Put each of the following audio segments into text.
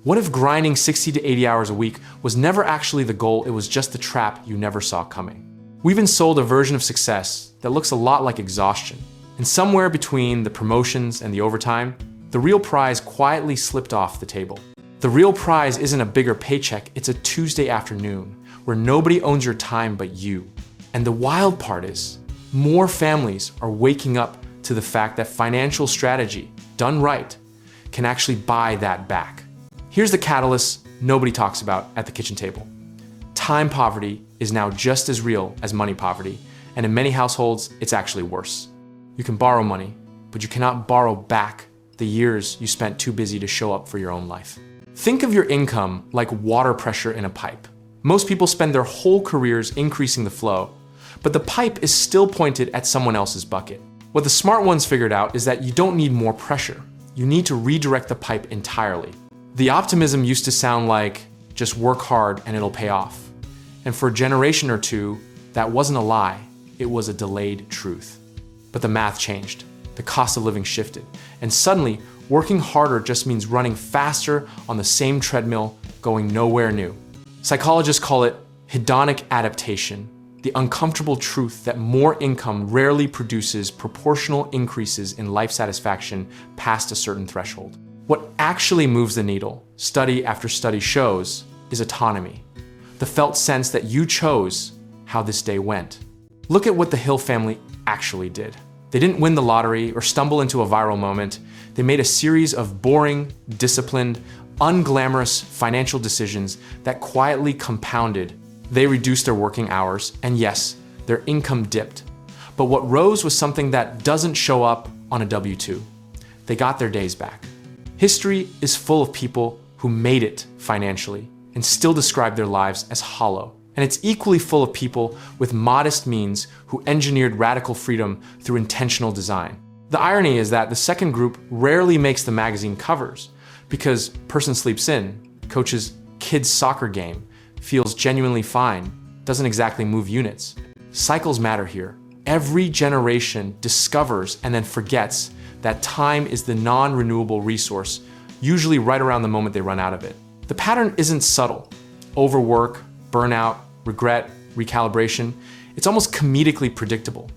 What if grinding 60 to 80 hours a week was never actually the goal, it was just the trap you never saw coming? We've been sold a version of success that looks a lot like exhaustion. And somewhere between the promotions and the overtime, the real prize quietly slipped off the table. The real prize isn't a bigger paycheck, it's a Tuesday afternoon where nobody owns your time but you. And the wild part is, more families are waking up to the fact that financial strategy, done right, can actually buy that back. Here's the catalyst nobody talks about at the kitchen table. Time poverty is now just as real as money poverty, and in many households, it's actually worse. You can borrow money, but you cannot borrow back the years you spent too busy to show up for your own life. Think of your income like water pressure in a pipe. Most people spend their whole careers increasing the flow, but the pipe is still pointed at someone else's bucket. What the smart ones figured out is that you don't need more pressure. You need to redirect the pipe entirely. The optimism used to sound like, just work hard and it'll pay off. And for a generation or two, that wasn't a lie, it was a delayed truth. But the math changed, the cost of living shifted, and suddenly, working harder just means running faster on the same treadmill, going nowhere new. Psychologists call it hedonic adaptation, the uncomfortable truth that more income rarely produces proportional increases in life satisfaction past a certain threshold. What actually moves the needle, study after study shows, is autonomy. The felt sense that you chose how this day went. Look at what the Hill family actually did. They didn't win the lottery or stumble into a viral moment. They made a series of boring, disciplined, unglamorous financial decisions that quietly compounded. They reduced their working hours, and yes, their income dipped. But what rose was something that doesn't show up on a W-2. They got their days back. History is full of people who made it financially and still describe their lives as hollow. And it's equally full of people with modest means who engineered radical freedom through intentional design. The irony is that the second group rarely makes the magazine covers because person sleeps in, coach's kid's soccer game, feels genuinely fine, doesn't exactly move units. Cycles matter here. Every generation discovers and then forgets that time is the non-renewable resource, usually right around the moment they run out of it. The pattern isn't subtle. Overwork, burnout, regret, recalibration, it's almost comedically predictable.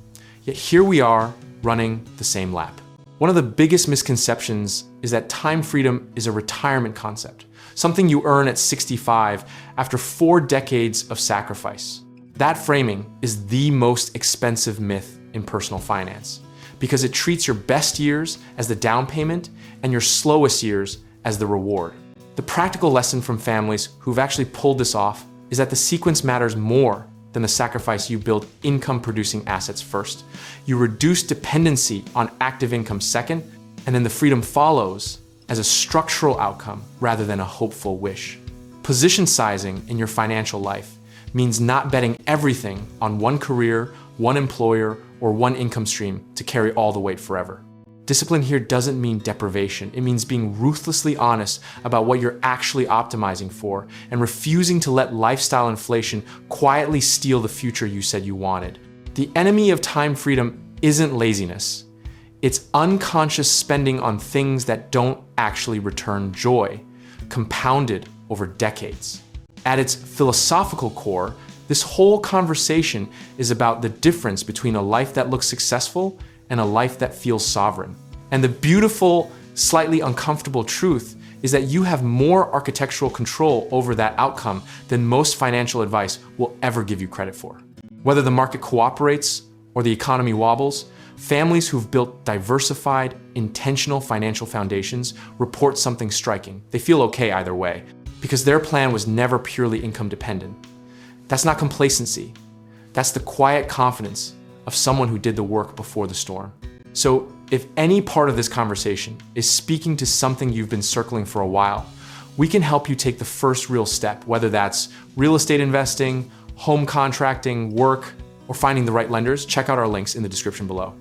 Yet here we are running the same lap. One of the biggest misconceptions is that time freedom is a retirement concept, something you earn at 65 after 4 decades of sacrifice. That framing is the most expensive myth in personal finance because it treats your best years as the down payment and your slowest years as the reward. The practical lesson from families who've actually pulled this off is that the sequence matters more than the sacrifice you build income-producing assets first. You reduce dependency on active income second, and then the freedom follows as a structural outcome rather than a hopeful wish. Position sizing in your financial life means not betting everything on one career, one employer, or one income stream to carry all the weight forever. Discipline here doesn't mean deprivation. It means being ruthlessly honest about what you're actually optimizing for and refusing to let lifestyle inflation quietly steal the future you said you wanted. The enemy of time freedom isn't laziness. It's unconscious spending on things that don't actually return joy, compounded over decades. At its philosophical core, this whole conversation is about the difference between a life that looks successful and a life that feels sovereign. And the beautiful, slightly uncomfortable truth is that you have more architectural control over that outcome than most financial advice will ever give you credit for. Whether the market cooperates or the economy wobbles, families who've built diversified, intentional financial foundations report something striking. They feel okay either way, because their plan was never purely income dependent. That's not complacency. That's the quiet confidence of someone who did the work before the storm. So if any part of this conversation is speaking to something you've been circling for a while, we can help you take the first real step, whether that's real estate investing, home contracting, work, or finding the right lenders. Check out our links in the description below.